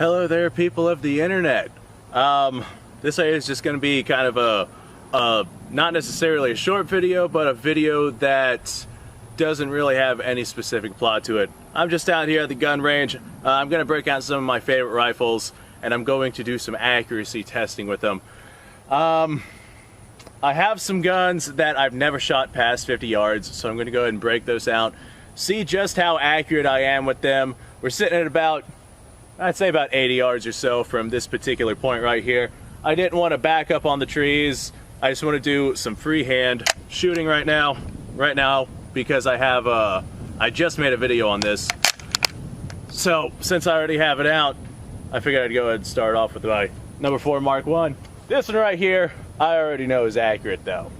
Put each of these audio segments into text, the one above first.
Hello there, people of the internet. This is just going to be kind of a not necessarily a short video, but a video that doesn't really have any specific plot to it. I'm just out here at the gun range. I'm going to break out some of my favorite rifles, and I'm going to do some accuracy testing with them. I have some guns that I've never shot past 50 yards, so I'm going to go ahead and break those out, see just how accurate I am with them. We're sitting at about, I'd say about 80 yards or so from this particular point right here. I didn't want to back up on the trees. I just want to do some freehand shooting right now because I have I just made a video on this. So since I already have it out, I figured I'd go ahead and start off with my number 4 Mark 1. This one right here, I already know is accurate though.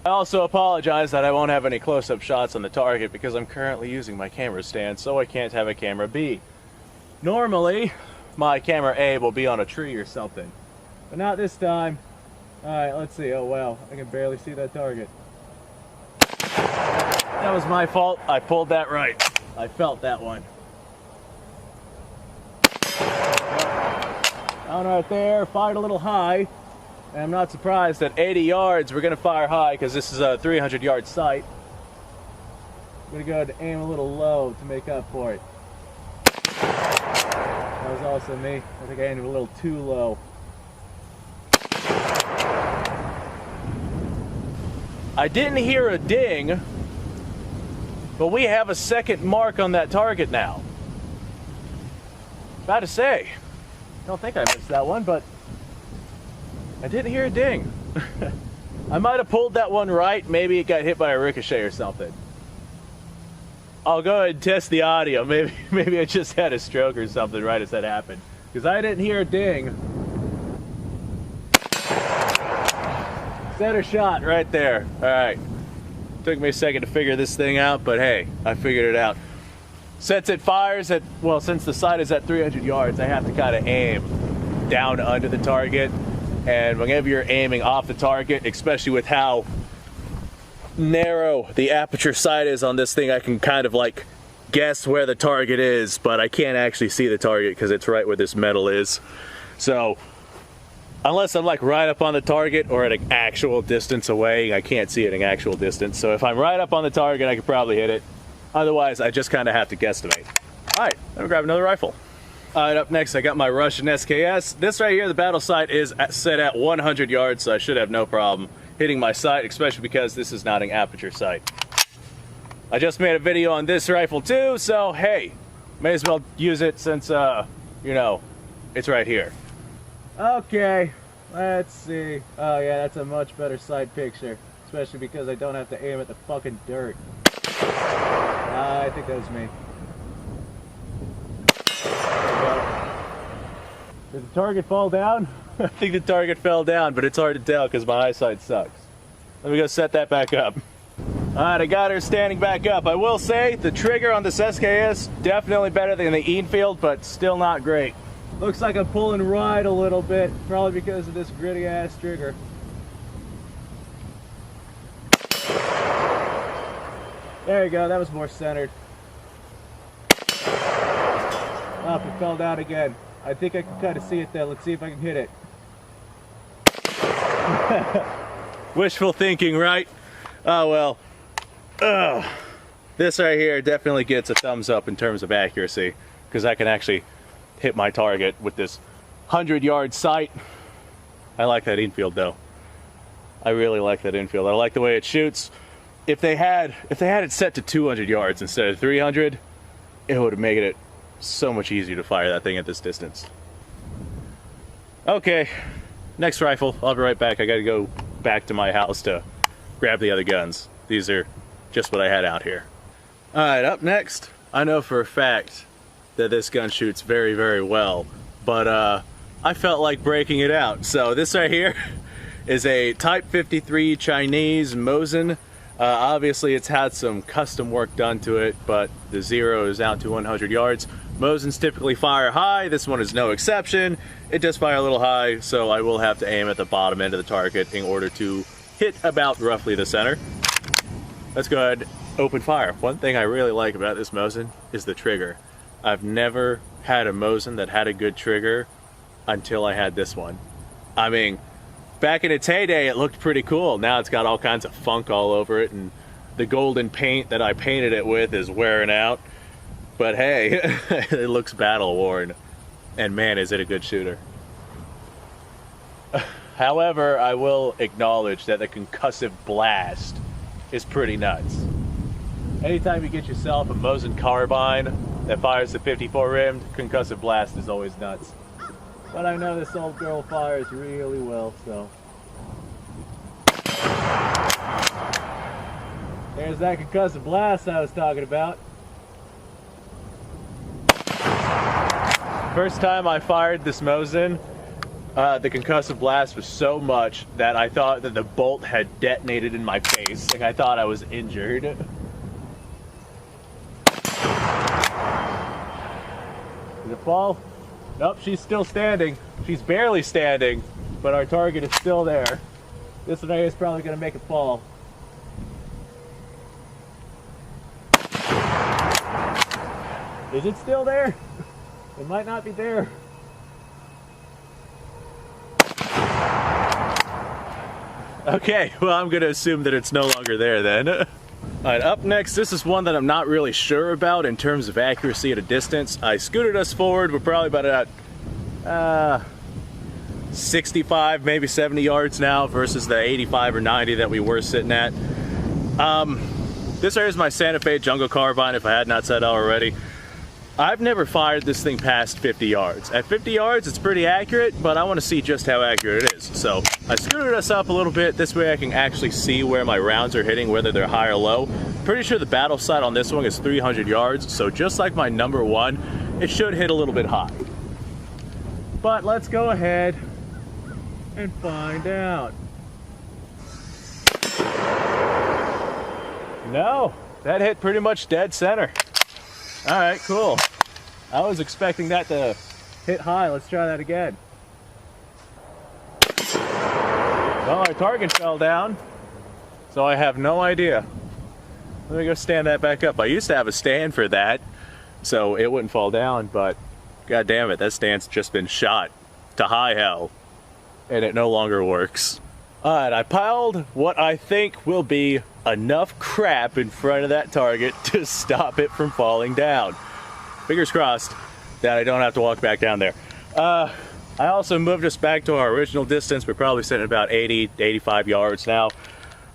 I also apologize that I won't have any close-up shots on the target because I'm currently using my camera stand, so I can't have a camera B. Normally, my camera A will be on a tree or something, but not this time. Alright, let's see. Oh wow, I can barely see that target. That was my fault. I pulled that right. I felt that one. Down right there, fired a little high. And I'm not surprised at 80 yards we're going to fire high because this is a 300-yard sight. I'm going to go ahead and aim a little low to make up for it. That was also me. I think I aimed a little too low. I didn't hear a ding, but we have a second mark on that target now. About to say, I don't think I missed that one, but I didn't hear a ding. I might have pulled that one right. Maybe it got hit by a ricochet or something. I'll go ahead and test the audio. Maybe I just had a stroke or something right as that happened, because I didn't hear a ding. Center shot right there. All right. Took me a second to figure this thing out, but hey, I figured it out. Since it fires at, well, since the sight is at 300 yards, I have to kind of aim down under the target. And whenever you're aiming off the target, especially with how narrow the aperture sight is on this thing, I can kind of like guess where the target is, but I can't actually see the target because it's right where this metal is. So unless I'm like right up on the target or at an actual distance away, I can't see it at an actual distance. So if I'm right up on the target, I could probably hit it. Otherwise, I just kind of have to guesstimate. All right, let me grab another rifle. All right, up next, I got my Russian SKS. This right here, the battle sight is set at 100 yards, so I should have no problem hitting my sight, especially because this is not an aperture sight. I just made a video on this rifle too, so hey, may as well use it since, you know, it's right here. Okay, let's see. Oh yeah, that's a much better sight picture, especially because I don't have to aim at the fucking dirt. I think that was me. Did the target fall down? I think the target fell down, but it's hard to tell because my eyesight sucks. Let me go set that back up. Alright, I got her standing back up. I will say, the trigger on this SKS, definitely better than the Enfield, but still not great. Looks like I'm pulling right a little bit, probably because of this gritty ass trigger. There you go, that was more centered. Oh, it fell down again. I think I can kind of see it there. Let's see if I can hit it. Wishful thinking, right? Oh well. Ugh. This right here definitely gets a thumbs up in terms of accuracy, because I can actually hit my target with this 100-yard sight. I like that Enfield though. I really like that Enfield. I like the way it shoots. If they had it set to 200 yards instead of 300, it would have made it so much easier to fire that thing at this distance. Okay, next rifle. I'll be right back. I gotta go back to my house to grab the other guns. These are just what I had out here. Alright, up next, I know for a fact that this gun shoots very, very well, but I felt like breaking it out. So this right here is a Type 53 Chinese Mosin. Obviously it's had some custom work done to it, but the zero is out to 100 yards. Mosins typically fire high. This one is no exception. It does fire a little high, so I will have to aim at the bottom end of the target in order to hit about roughly the center. Let's go ahead, open fire. One thing I really like about this Mosin is the trigger. I've never had a Mosin that had a good trigger until I had this one. I mean, back in its heyday, it looked pretty cool. Now it's got all kinds of funk all over it, and the golden paint that I painted it with is wearing out. But hey, it looks battle worn, and man, is it a good shooter. However, I will acknowledge that the concussive blast is pretty nuts. Anytime you get yourself a Mosin carbine that fires the 54 rimmed, concussive blast is always nuts. But I know this old girl fires really well, so. There's that concussive blast I was talking about. First time I fired this Mosin, the concussive blast was so much that I thought that the bolt had detonated in my face. Like I thought I was injured. Did it fall? Nope, she's still standing. She's barely standing, but our target is still there. This one is probably going to make it fall. Is it still there? It might not be there. Okay, well, I'm going to assume that it's no longer there then. Alright, up next, this is one that I'm not really sure about in terms of accuracy at a distance. I scooted us forward. We're probably about at 65, maybe 70 yards now versus the 85 or 90 that we were sitting at. This here is my Santa Fe Jungle Carbine, if I had not said already. I've never fired this thing past 50 yards. At 50 yards, it's pretty accurate, but I want to see just how accurate it is. So I scooted us up a little bit. This way I can actually see where my rounds are hitting, whether they're high or low. Pretty sure the battle sight on this one is 300 yards. So just like my number one, it should hit a little bit high. But let's go ahead and find out. No, that hit pretty much dead center. All right, cool. I was expecting that to hit high. Let's try that again. Well, our target fell down, so I have no idea. Let me go stand that back up. I used to have a stand for that, so it wouldn't fall down, but god damn it, that stand's just been shot to high hell, and it no longer works. All right, I piled what I think will be enough crap in front of that target to stop it from falling down. Fingers crossed that I don't have to walk back down there. I also moved us back to our original distance. We're probably sitting at about 80, 85 yards now.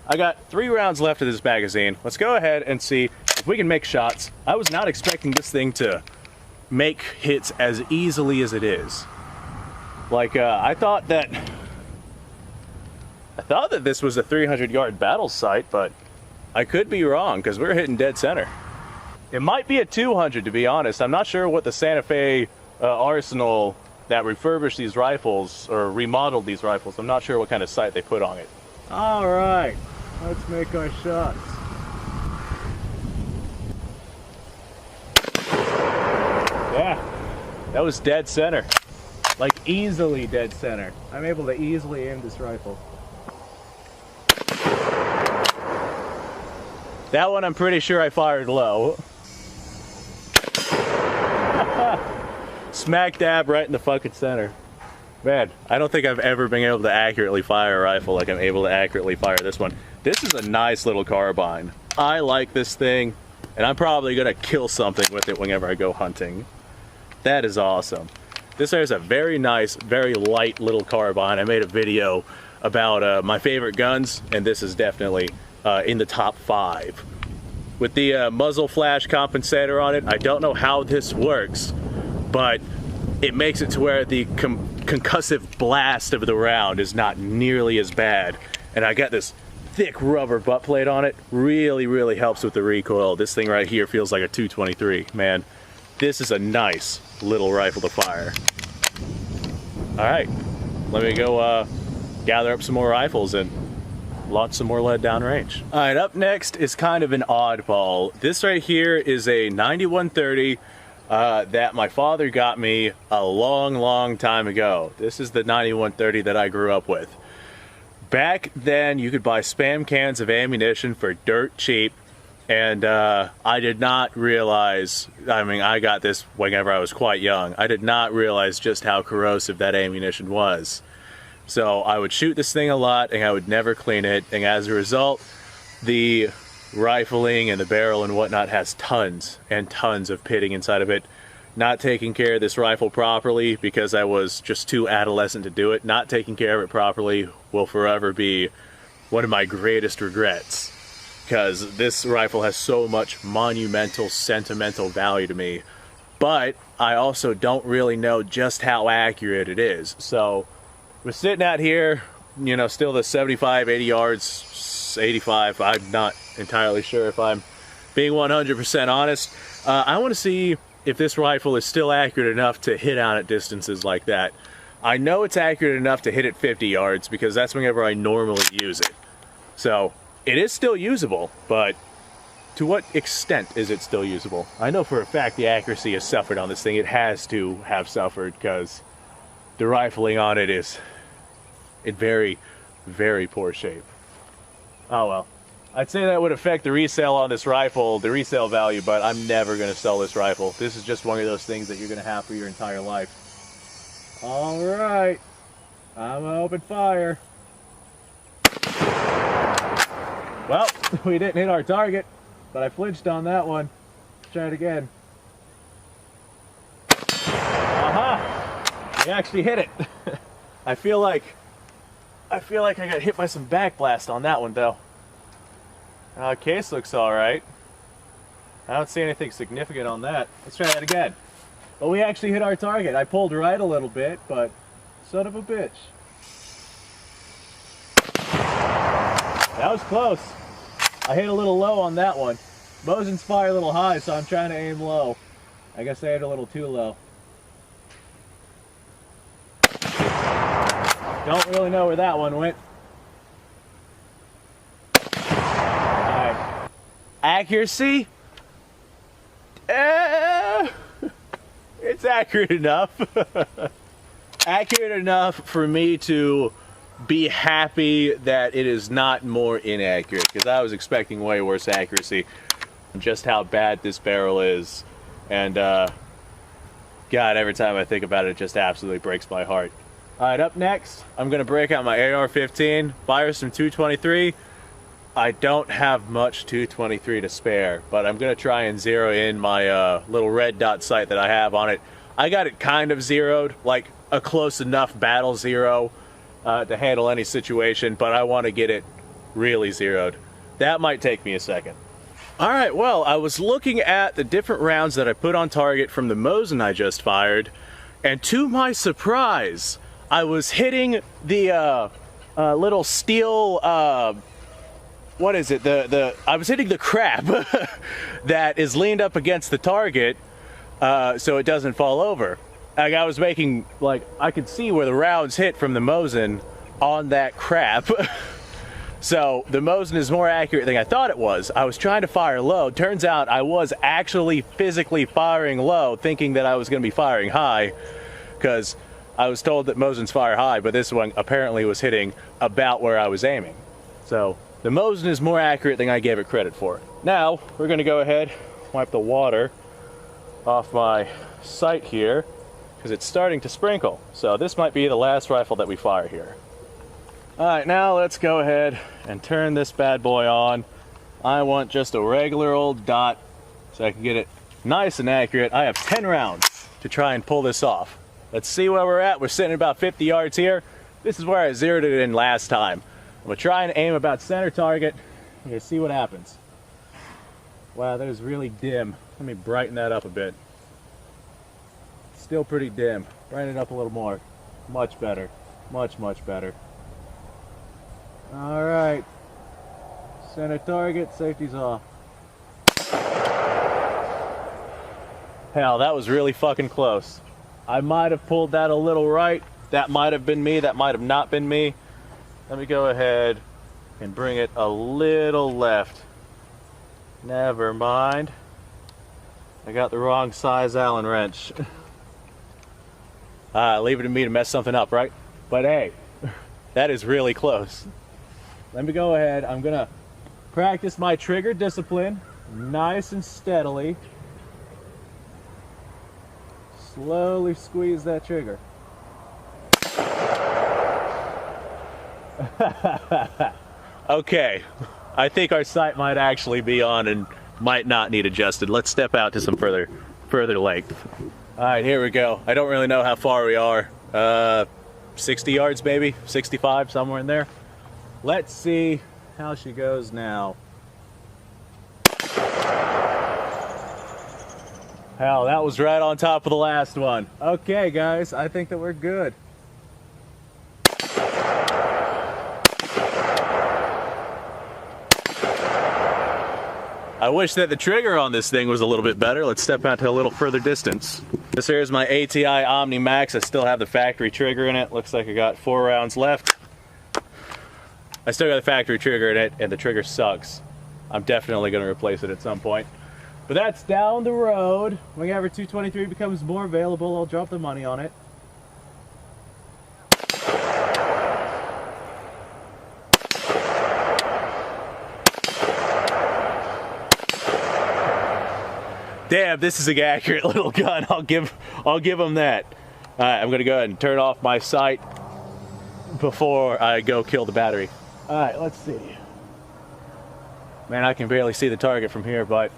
I got 3 rounds left of this magazine. Let's go ahead and see if we can make shots. I was not expecting this thing to make hits as easily as it is. Like, I thought that this was a 300-yard battle sight, but I could be wrong because we're hitting dead center. It might be a 200, to be honest. I'm not sure what the Santa Fe arsenal that refurbished these rifles or remodeled these rifles. I'm not sure what kind of sight they put on it. All right, let's make our shots. Yeah, that was dead center. Like easily dead center. I'm able to easily aim this rifle. That one I'm pretty sure I fired low. Smack dab right in the fucking center. Man, I don't think I've ever been able to accurately fire a rifle like I'm able to accurately fire this one. This is a nice little carbine. I like this thing, and I'm probably gonna kill something with it whenever I go hunting. That is awesome. This is a very nice, very light little carbine. I made a video about my favorite guns, and this is definitely in the top 5. With the muzzle flash compensator on it, I don't know how this works, but it makes it to where the concussive blast of the round is not nearly as bad. And I got this thick rubber butt plate on it. Really, really helps with the recoil. This thing right here feels like a 223. Man, this is a nice little rifle to fire. All right, let me go gather up some more rifles and launch some more lead downrange. All right, up next is kind of an oddball. This right here is a 9130 that my father got me a long time ago. This is the 9130 that I grew up with. Back then, you could buy spam cans of ammunition for dirt cheap, And I did not realize, I mean, I got this whenever I was quite young. I did not realize just how corrosive that ammunition was. So I would shoot this thing a lot and I would never clean it. And as a result, the rifling and the barrel and whatnot has tons and tons of pitting inside of it. Not taking care of this rifle properly because I was just too adolescent to do it. Not taking care of it properly will forever be one of my greatest regrets, because this rifle has so much monumental, sentimental value to me. But I also don't really know just how accurate it is. So we're sitting out here, you know, still the 75, 80 yards, 85. I'm not entirely sure if I'm being 100% honest. I want to see if this rifle is still accurate enough to hit out at distances like that. I know it's accurate enough to hit at 50 yards because that's whenever I normally use it. So it is still usable, but to what extent is it still usable? I know for a fact the accuracy has suffered on this thing. It has to have suffered because the rifling on it is in very, very poor shape. Oh well. I'd say that would affect the resale on this rifle, the resale value, but I'm never going to sell this rifle. This is just one of those things that you're going to have for your entire life. All right. I'm going to open fire. Well, we didn't hit our target, but I flinched on that one. Let's try it again. Aha! We actually hit it. I feel like I got hit by some backblast on that one, though. Case looks alright. I don't see anything significant on that. Let's try that again. But we actually hit our target. I pulled right a little bit, but son of a bitch. That was close. I hit a little low on that one. Mosin's fire a little high, so I'm trying to aim low. I guess I hit a little too low. Don't really know where that one went. Accuracy? It's accurate enough. Accurate enough for me to be happy that it is not more inaccurate, because I was expecting way worse accuracy. Just how bad this barrel is. And God, every time I think about it, it just absolutely breaks my heart. Alright, up next, I'm going to break out my AR-15, fire some 223. I don't have much 223 to spare, but I'm going to try and zero in my little red dot sight that I have on it. I got it kind of zeroed, like a close enough battle zero to handle any situation, but I want to get it really zeroed. That might take me a second. Alright, well, I was looking at the different rounds that I put on target from the Mosin I just fired, and to my surprise, I was hitting the little steel... what is it? I was hitting the crap that is leaned up against the target so it doesn't fall over. Like, I was making, like, I could see where the rounds hit from the Mosin on that crap. So the Mosin is more accurate than I thought it was. I was trying to fire low. Turns out I was actually physically firing low, thinking that I was going to be firing high, because I was told that Mosins fire high, but this one apparently was hitting about where I was aiming. So the Mosin is more accurate than I gave it credit for. Now, we're going to go ahead, wipe the water off my sight here, because it's starting to sprinkle. So this might be the last rifle that we fire here. Alright, now let's go ahead and turn this bad boy on. I want just a regular old dot so I can get it nice and accurate. I have 10 rounds to try and pull this off. Let's see where we're at. We're sitting at about 50 yards here. This is where I zeroed it in last time. I'm going to try and aim about center target. Here, see what happens. Wow, that is really dim. Let me brighten that up a bit. Still pretty dim. Brighten it up a little more. Much better. Much, much better. Alright. Center target, safety's off. Hell, that was really fucking close. I might have pulled that a little right. That might have been me. That might have not been me. Let me go ahead and bring it a little left. Never mind. I got the wrong size Allen wrench. Leave it to me to mess something up, right? But hey, that is really close. Let me go ahead. I'm gonna practice my trigger discipline nice and steadily. Slowly squeeze that trigger. Okay, I think our sight might actually be on and might not need adjusted. Let's step out to some further length. All right, here we go. I don't really know how far we are. 60 yards maybe, 65, somewhere in there. Let's see how she goes now. Hell, that was right on top of the last one. Okay, guys, I think that we're good. I wish that the trigger on this thing was a little bit better. Let's step out to a little further distance. This here is my ATI Omni Max. I still have the factory trigger in it. Looks like I got 4 rounds left. I still got the factory trigger in it, and the trigger sucks. I'm definitely going to replace it at some point. But that's down the road. Whenever 223 becomes more available, I'll drop the money on it. Damn, this is an accurate little gun. I'll give them that. All right, I'm gonna go ahead and turn off my sight before I go kill the battery. All right, let's see. Man, I can barely see the target from here, but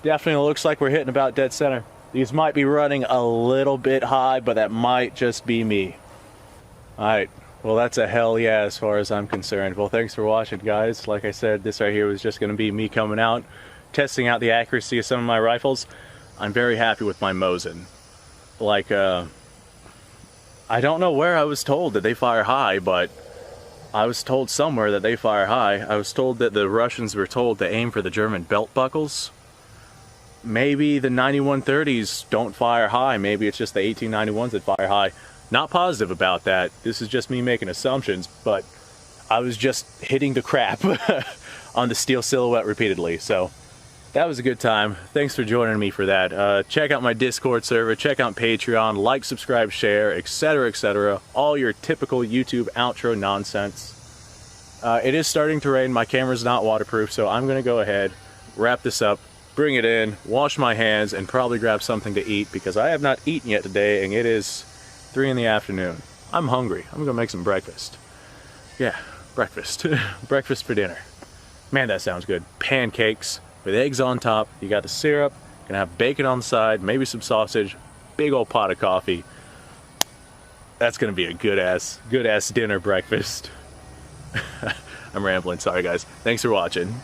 definitely looks like we're hitting about dead center. These might be running a little bit high, but that might just be me. All right, well, that's a hell yeah as far as I'm concerned. Well, thanks for watching, guys. Like I said, this right here was just gonna be me coming out, testing out the accuracy of some of my rifles. I'm very happy with my Mosin. Like, I don't know where I was told that they fire high, but I was told somewhere that they fire high. I was told that the Russians were told to aim for the German belt buckles. Maybe the 9130s don't fire high. Maybe it's just the 1891s that fire high. Not positive about that. This is just me making assumptions, but I was just hitting the crap on the steel silhouette repeatedly. So that was a good time. Thanks for joining me for that. Check out my Discord server, check out Patreon, like, subscribe, share, etc., etc. All your typical YouTube outro nonsense. It is starting to rain. My camera's not waterproof, so I'm going to go ahead, wrap this up, bring it in, wash my hands, and probably grab something to eat because I have not eaten yet today, and it is 3 in the afternoon. I'm hungry. I'm going to make some breakfast. Yeah, breakfast. Breakfast for dinner. Man, that sounds good. Pancakes with eggs on top. You got the syrup. Gonna have bacon on the side, maybe some sausage, big old pot of coffee. That's gonna be a good ass dinner breakfast. I'm rambling, sorry guys. Thanks for watching.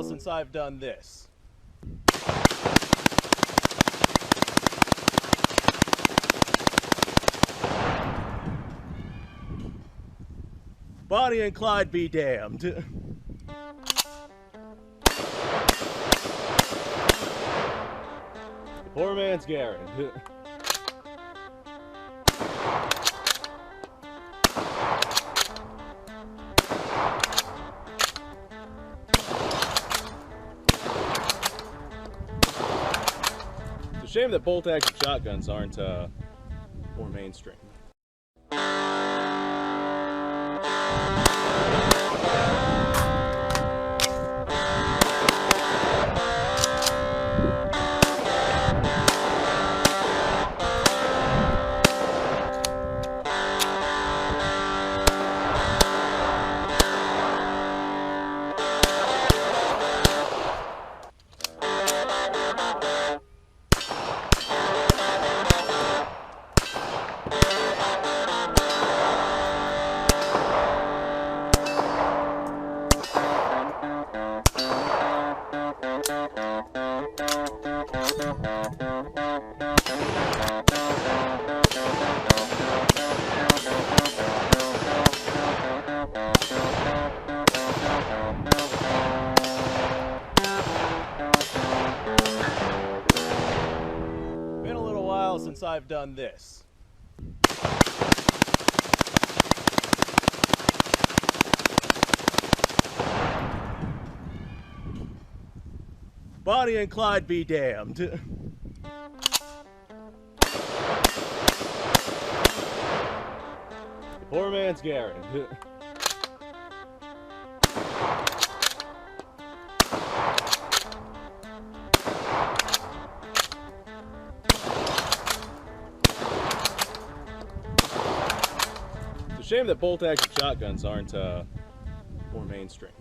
Since I've done this. Bonnie and Clyde be damned. Poor man's Garrett. Shame that bolt-action shotguns aren't more mainstream. once I've done this. Bonnie and Clyde be damned. Poor man's Garrett. It's a shame that bolt-action shotguns aren't more mainstream.